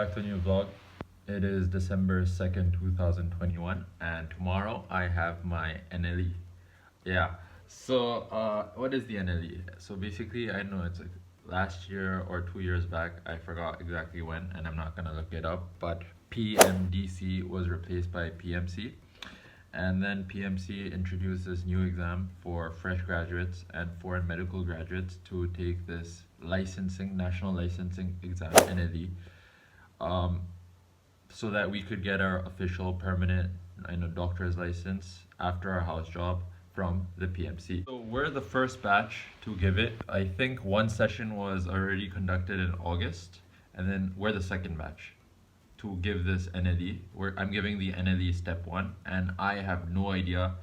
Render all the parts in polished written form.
back to a new vlog. It is December 2nd, 2021, and tomorrow I have my NLE. Yeah, what is the NLE? So basically, I know it's like last year or 2 years back, I forgot exactly when, and I'm not gonna look it up, but PMDC was replaced by PMC. And then PMC introduced this new exam for fresh graduates and foreign medical graduates to take this national licensing exam, NLE, um, so that we could get our official permanent doctor's license after our house job from the PMC. So we're the first batch to give it. I think one session was already conducted in August, and then we're the second batch to give this NLE. I'm giving the NLE Step 1, and I have no idea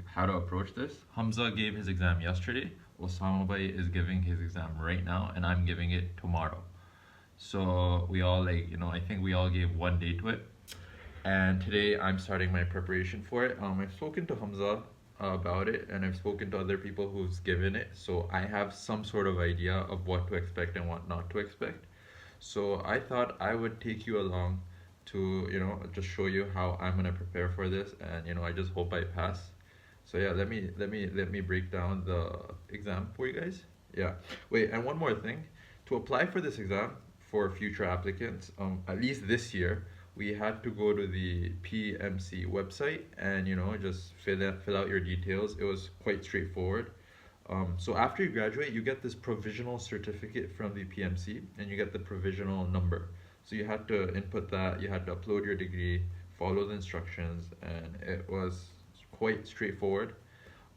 how to approach this. Hamza gave his exam yesterday. Osama Bhai is giving his exam right now, and I'm giving it tomorrow. So we all I think we all gave 1 day to it. And today I'm starting my preparation for it. I've spoken to Hamza about it, and I've spoken to other people who's given it. So I have some sort of idea of what to expect and what not to expect. So I thought I would take you along to, just show you how I'm gonna prepare for this, and I just hope I pass. So yeah, let me break down the exam for you guys. Yeah. Wait, and one more thing. To apply for this exam for future applicants, at least this year, we had to go to the PMC website and just fill out your details. It was quite straightforward. So after you graduate, you get this provisional certificate from the PMC, and you get the provisional number. So you had to input that, you had to upload your degree, follow the instructions, and it was quite straightforward.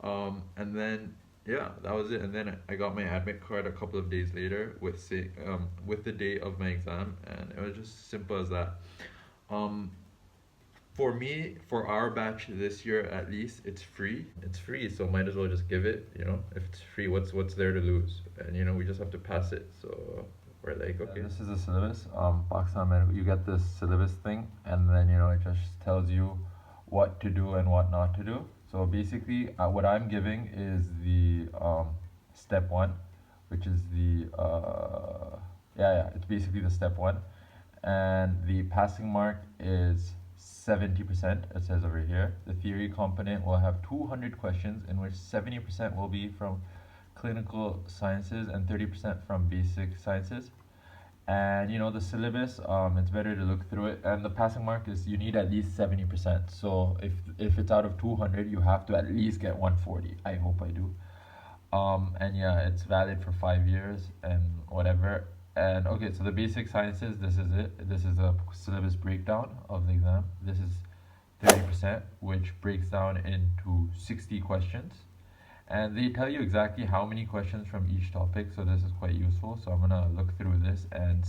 And then yeah, that was it. And then I got my admit card a couple of days later with the day of my exam, and it was just simple as that. For me, for our batch this year at least, it's free. It's free, so might as well just give it. If it's free, what's there to lose? And we just have to pass it. So we're like, okay. This is the syllabus. Pakistan Medical, you get this syllabus thing, and then it just tells you what to do and what not to do. So basically, what I'm giving is the step 1, which is the it's basically the step 1, and the passing mark is 70%. It says over here. The theory component will have 200 questions, in which 70% will be from clinical sciences and 30% from basic sciences. And the syllabus, it's better to look through it. And the passing mark is you need at least 70%. So if it's out of 200, you have to at least get 140. I hope I do. And yeah, it's valid for 5 years and whatever. And okay, so the basic sciences, this is it. This is a syllabus breakdown of the exam. This is 30%, which breaks down into 60 questions. And they tell you exactly how many questions from each topic, so this is quite useful. So I'm gonna look through this and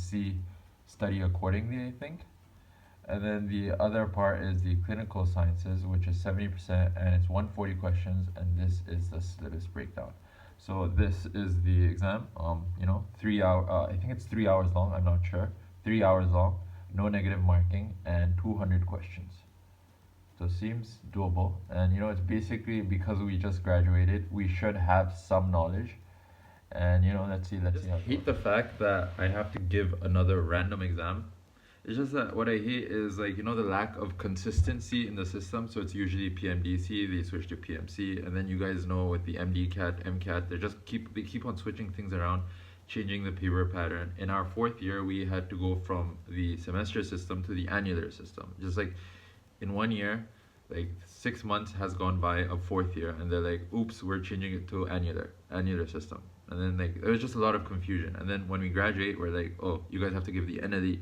study accordingly, I think. And then the other part is the clinical sciences, which is 70%, and it's 140 questions, and this is the syllabus breakdown. So this is the exam. 3 hour. I think it's 3 hours long. I'm not sure. 3 hours long, no negative marking, and 200 questions. So it seems doable, and it's basically because we just graduated, we should have some knowledge. And let's see. I hate the fact that I have to give another random exam. It's just that what I hate is the lack of consistency in the system. So it's usually PMDC, they switch to PMC, and then you guys know with the MDCAT, MCAT, they keep on switching things around, changing the paper pattern. In our 4th year, we had to go from the semester system to the annular system. Just in 1 year, 6 months has gone by of 4th year, and they're like, oops, we're changing it to annular system. And then there was just a lot of confusion. And then when we graduate, we're like, oh, you guys have to give the NLE.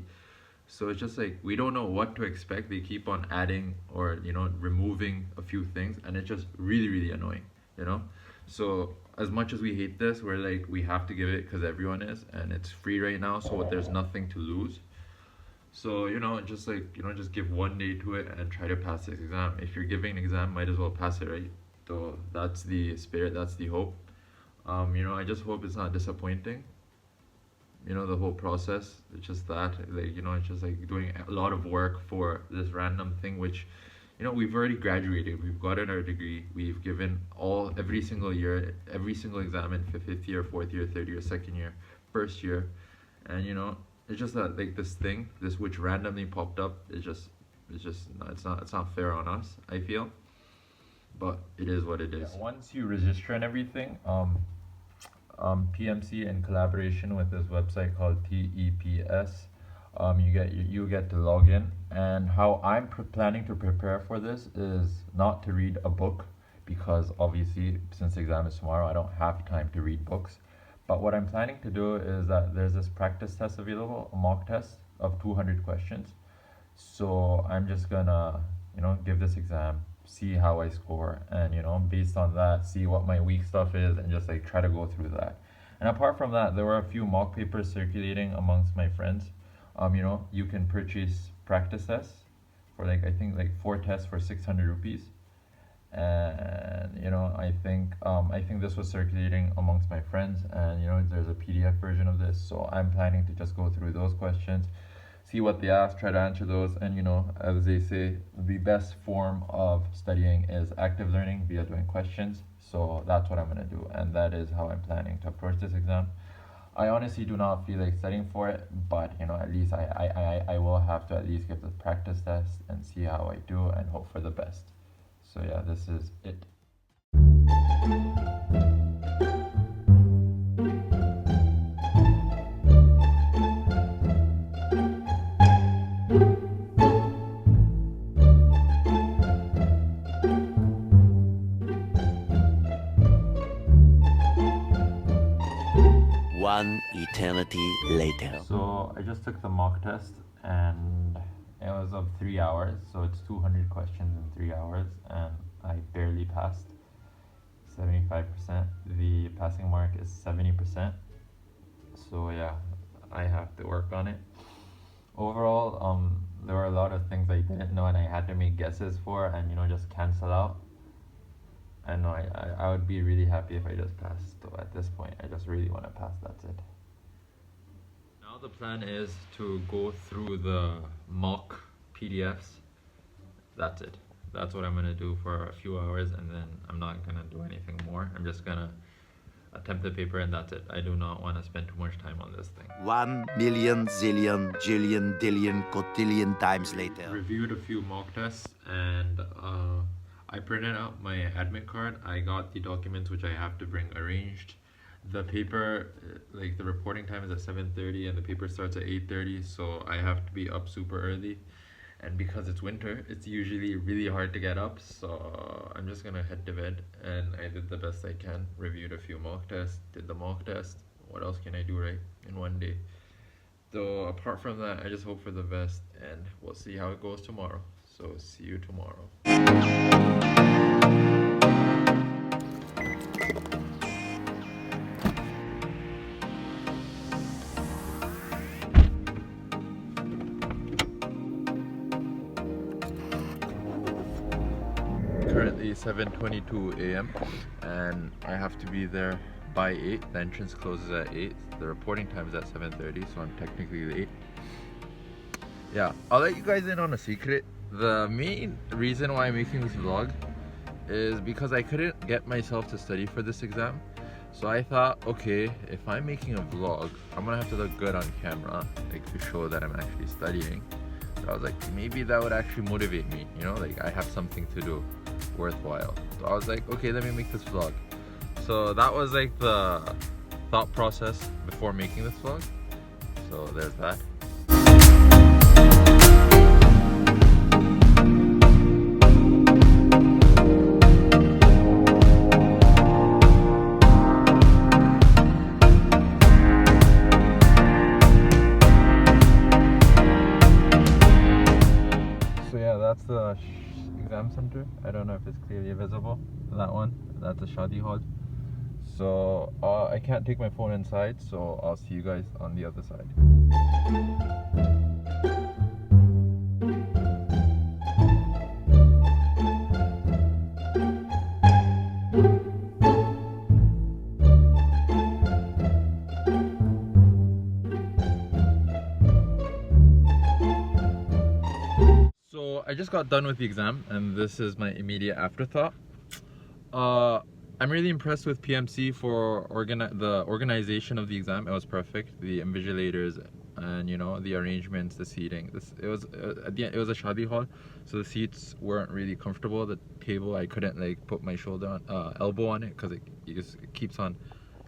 So it's just we don't know what to expect. They keep on adding or removing a few things, and it's just really, really annoying. So as much as we hate this, we're we have to give it because everyone is, and it's free right now, so there's nothing to lose. So just give 1 day to it and try to pass this exam. If you're giving an exam, might as well pass it, right? So that's the spirit, that's the hope. I just hope it's not disappointing. The whole process, it's just that it's just doing a lot of work for this random thing, which we've already graduated, we've gotten our degree, we've given every single year, every single exam in 5th year, 4th year, 3rd year, 2nd year, 1st year, and it's just that like this thing, this which randomly popped up, it's not fair on us, I feel. But it is what it is. Yeah, once you register and everything, PMC in collaboration with this website called TEPS, you get to log in. And how I'm planning to prepare for this is not to read a book, because obviously since the exam is tomorrow, I don't have time to read books. But what I'm planning to do is that there's this practice test available, a mock test of 200 questions. So I'm just gonna, give this exam, see how I score, and based on that, see what my weak stuff is, and just like try to go through that. And apart from that, there were a few mock papers circulating amongst my friends. You can purchase practice tests for I think 4 tests for 600 rupees. And I think this was circulating amongst my friends, and there's a PDF version of this. So I'm planning to just go through those questions, see what they ask, try to answer those. And as they say, the best form of studying is active learning via doing questions. So that's what I'm going to do, and that is how I'm planning to approach this exam. I honestly do not feel like studying for it, but at least I will have to at least give the practice test and see how I do and hope for the best. So yeah, this is it. One eternity later. So I just took the mock test, and it was of 3 hours, so it's 200 questions in 3 hours, and I barely passed, 75%. The passing mark is 70%. So yeah, I have to work on it. Overall, there were a lot of things I didn't know and I had to make guesses for, and just cancel out. And no, I would be really happy if I just passed. So at this point, I just really want to pass. That's it. Now the plan is to go through the mock PDFs. That's it. That's what I'm going to do for a few hours, and then I'm not going to do anything more. I'm just going to attempt the paper, and that's it. I do not want to spend too much time on this thing. 1 million, zillion, jillion, dillion, cotillion times later. Reviewed a few mock tests, and I printed out my admit card. I got the documents which I have to bring arranged. The paper, the reporting time is at 7:30 and the paper starts at 8:30, so I have to be up super early. And because it's winter, it's usually really hard to get up, so I'm just gonna head to bed. And I did the best I can, reviewed a few mock tests, did the mock test. What else can I do right in one day? So apart from that, I just hope for the best, and we'll see how it goes tomorrow. So see you tomorrow. Currently 7:22 a.m. and I have to be there by 8. The entrance closes at 8. The reporting time is at 7:30, so I'm technically late. Yeah, I'll let you guys in on a secret. The main reason why I'm making this vlog is because I couldn't get myself to study for this exam. So I thought, okay, if I'm making a vlog, I'm gonna have to look good on camera, to show that I'm actually studying. So I was like, maybe that would actually motivate me, I have something to do worthwhile. So I was like, okay, let me make this vlog. So that was the thought process before making this vlog. So there's that. That's the exam center. I don't know if it's clearly visible. That one, that's the Shadi Hall. So I can't take my phone inside, so I'll see you guys on the other side. I just got done with the exam, and this is my immediate afterthought. I'm really impressed with PMC for the organization of the exam. It was perfect. The invigilators and you know the arrangements, the seating. It was at the end, it was a shadi hall, so the seats weren't really comfortable. The table, I couldn't like put my elbow on it because it keeps on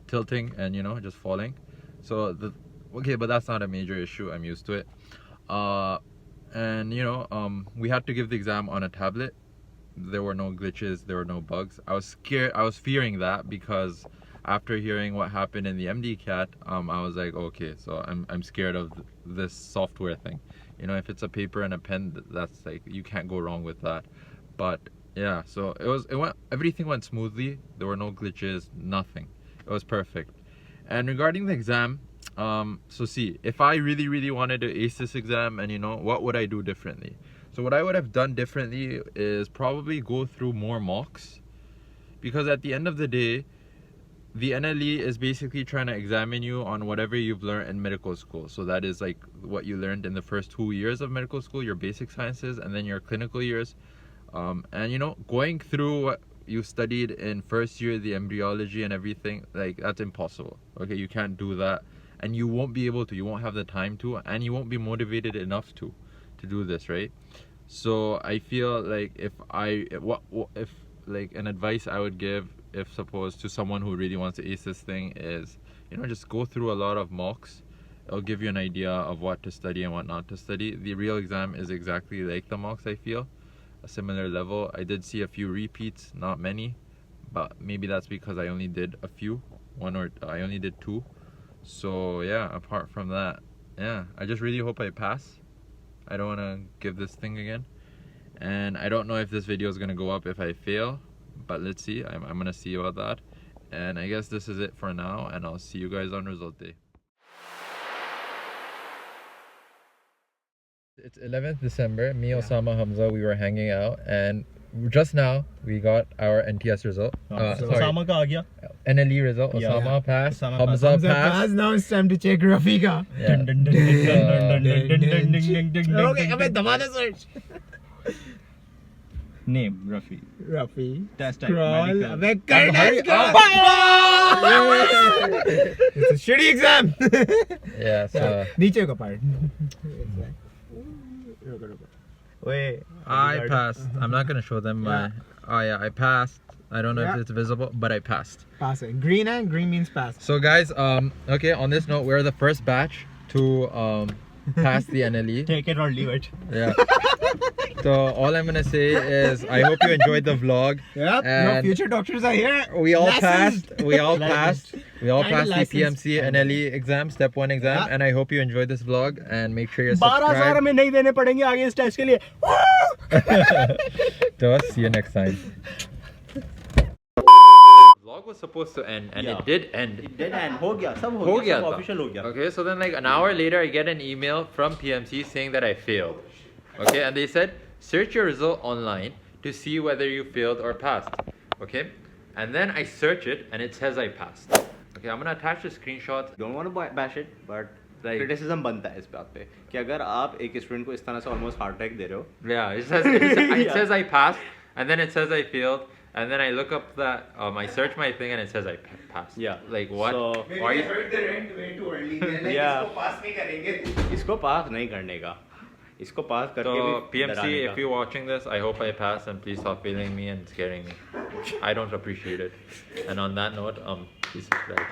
tilting and you know just falling. So okay, but that's not a major issue. I'm used to it. And you know, we had to give the exam on a tablet. There were no glitches, there were no bugs. I was scared. I was fearing that because after hearing what happened in the MD-CAT, I was like, okay, so I'm scared of this software thing. You know, if it's a paper and a pen, that's like, you can't go wrong with that. But yeah, so everything went smoothly. There were no glitches, nothing. It was perfect. And regarding the exam, so see, if I really wanted to ace this exam, and you know, what would I do differently? So what I would have done differently is probably go through more mocks, because at the end of the day, the NLE is basically trying to examine you on whatever you've learned in medical school. So that is like what you learned in the first 2 years of medical school, your basic sciences, and then your clinical years. And you know, going through what you studied in first year, the embryology and everything, like that's impossible. Okay, you can't do that, and you won't be able to. You won't have the time to, and you won't be motivated enough to do this, right? So I feel like if like an advice I would give, if suppose to someone who really wants to ace this thing, is, you know, just go through a lot of mocks. It'll give you an idea of what to study and what not to study. The real exam is exactly like the mocks, I feel, a similar level. I did see a few repeats, not many, but maybe that's because I only did a few, I only did 2. So yeah, apart from that, yeah, I just really hope I pass. I don't want to give this thing again, and I don't know if this video is going to go up if I fail, but let's see. I'm going to see about that. And I guess this is it for now, and I'll see you guys on result day. It's 11th December. Me, Osama, Hamza, we were hanging out, and just now we got our NTS result. Osama ka aa gaya? NLE result. Osama passed. Hamza passed. Now it's time to check Rafi ka. Okay, abe damane search. Name Rafi. Test type medical. Abe it's a shitty exam. Yeah, so Niche ka part. Wait. I passed. I'm not gonna show them my. Oh yeah, I passed. I don't know if it's visible, but I passed. Passing. Green and green means pass. So guys, okay, on this note, we're the first batch to pass the NLE. Take it or leave it. Yeah. So all I'm gonna say is I hope you enjoyed the vlog. Yep. No future doctors are here. We all passed. We all Licensed. passed. We all Kinda passed the licensed. PMC NLE exam, step 1 exam, Yeah. and I hope you enjoyed this vlog, and make sure you're 12,000 subscribed. में नहीं देने पड़ेंगे आगे इस test के लिए. So see you next time. Vlog was supposed to end, and it did end. It did end. हो गया, सब हो हो गया, गया सब था. official हो गया. Okay, so then like an hour later, I get an email from PMC saying that I failed. Okay, and they said, search your result online to see whether you failed or passed. Okay, and then I search it, and it says I passed. Okay, I'm gonna attach the screenshot. Don't want to bash it, but Like- criticism बनता है इस बात पे कि अगर आप एक student को इस तरह से almost heart attack दे रहे हो. Yeah, it says I passed, and then it says I failed, and then I look up that I search my thing, and it says I passed. Yeah. Like what? So- Why you? heard the rent way too early. Like, Yeah. इसको pass नहीं करेंगे. इसको पास नहीं करने का. इसको पास करके So भी PMC, डराने if का. you're watching this, I hope I pass, and please stop failing me and scaring me. I don't appreciate it. And on that note, please subscribe.